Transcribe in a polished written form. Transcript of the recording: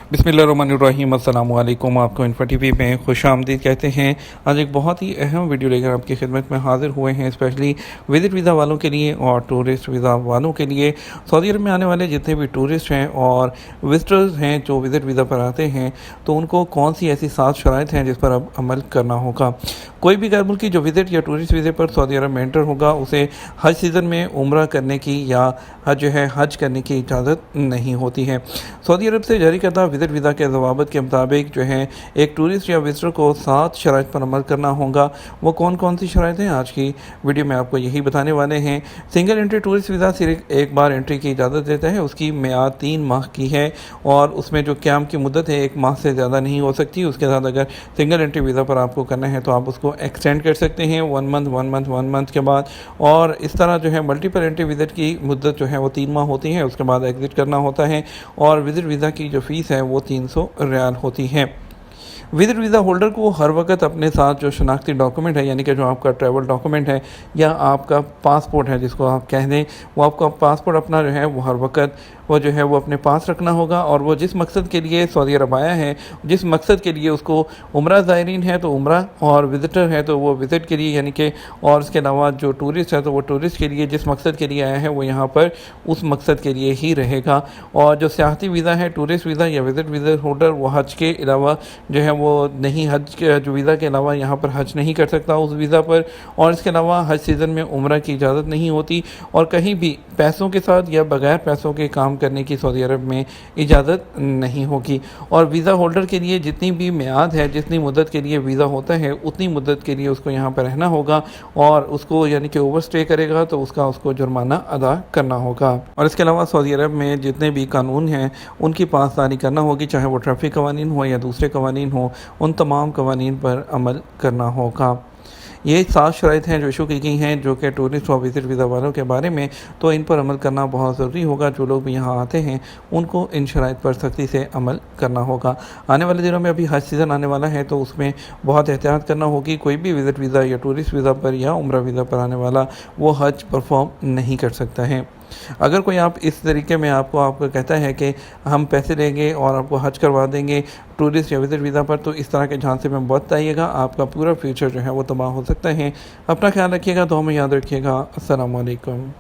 बिस्मिल्लाहिर्रहमानिर्रहीम अस्सलाम वालेकुम। आपको इन्फो टीवी में खुशामदीद कहते हैं। आज एक बहुत ही अहम वीडियो लेकर आपकी खिदमत में हाजिर हुए हैं, स्पेशली विजिट वीज़ा वालों के लिए और टूरिस्ट वीज़ा वालों के लिए। सऊदी अरब में आने वाले जितने भी टूरिस्ट हैं और विजिटर्स हैं जो विजिट वीज़ा पर आते हैं, तो उनको कौन सी ऐसी 7 शराइत हैं जिस पर अब अमल करना होगा। कोई भी गैर मुल्की जो विजिट या टूरिस्ट वीज़े पर सऊदी अरब में एंटर होगा, उसे हज सीज़न में उम्रा करने की या हज करने की इजाज़त नहीं होती है। सऊदी अरब से जारी करदा विजिट वीज़ा के ज़वाबित के मुताबिक एक टूरिस्ट या विजिटर को 7 शराइत पर अमल करना होगा। वो कौन कौन सी शराइत हैं, आज की वीडियो में आपको यही बताने वाले हैं। सिंगल एंट्री टूरिस्ट वीज़ा सिर्फ एक बार एंट्री की इजाज़त देता है। उसकी मियाद 3 माह की है और उसमें जो क़याम की मुद्दत है 1 माह से ज़्यादा नहीं हो सकती। उसके साथ अगर सिंगल एंट्री वीज़ा पर आपको करना है तो आप उसको एक्सटेंड कर सकते हैं 1 मंथ के बाद। और इस तरह मल्टीपल एंट्री विजिट की मुद्दत वो 3 माह होती है। उसके बाद एग्ज़िट करना होता है और विजिट वीज़ा की जो फ़ीस है वो 300 रियाल होती है। विजिट वीज़ा होल्डर को हर वक्त अपने साथ जो शनाख्ती डॉक्यूमेंट है, यानी कि जो आपका ट्रैवल डॉक्यूमेंट है या आपका पासपोर्ट है जिसको आप कह दें, वो आपका पासपोर्ट अपना वो हर वक्त वो अपने पास रखना होगा। और वो जिस मकसद के लिए सऊदी अरब आया है, जिस मकसद के लिए उसको उम्रा ज़ायरीन है तो उम्रा, और विज़िटर है तो वो विज़िट के लिए, यानी कि और उसके अलावा जो टूरिस्ट है तो वो टूरिस्ट के लिए जिस मकसद के लिए आया है वो यहाँ पर उस मकसद के लिए ही रहेगा। और जो सियाहती वीज़ा है, टूरिस्ट वीज़ा या विज़िट वीज़ा होल्डर, वो हज के अलावा वो नहीं, हज के जो वीज़ा के अलावा यहाँ पर हज नहीं कर सकता उस वीज़ा पर। और इसके अलावा हज सीज़न में उम्रा की इजाज़त नहीं होती और कहीं भी पैसों के साथ या बग़ैर पैसों के काम करने की सऊदी अरब में इजाज़त नहीं होगी। और वीज़ा होल्डर के लिए जितनी भी मियाद है, जितनी मुद्दत के लिए वीज़ा होता है, उतनी मुद्दत के लिए उसको यहाँ पर रहना होगा। और उसको यानी कि ओवर स्टे करेगा तो उसको जुर्माना अदा करना होगा। और इसके अलावा सऊदी अरब में जितने भी कानून हैं उनकी पासदारी करना होगी, चाहे वो ट्रैफिक कवानीन हो या दूसरे कवानीन हो, उन तमाम कवानीन पर अमल करना होगा। ये 7 शराइत हैं जो इशू की गई हैं, जो कि टूरिस्ट और विजिट वीज़ा वालों के बारे में, तो इन पर अमल करना बहुत ज़रूरी होगा। जो लोग भी यहाँ आते हैं उनको इन शराइत पर सख्ती से अमल करना होगा। आने वाले दिनों में अभी हज सीज़न आने वाला है तो उसमें बहुत एहतियात करना होगी। कोई भी विजिट वीज़ा या टूरिस्ट वीज़ा पर या उम्रा वीज़ा पर आने वाला वो हज परफॉर्म नहीं कर सकता है। अगर कोई आप इस तरीके में आपको कहता है कि हम पैसे देंगे और आपको हज करवा देंगे टूरिस्ट या विजिट वीज़ा पर, तो इस तरह के झांसे में मत आइएगा। आपका पूरा फ्यूचर वो तबाह हो सकता है। अपना ख्याल रखिएगा, दुआ में याद रखिएगा। अस्सलाम वालेकुम।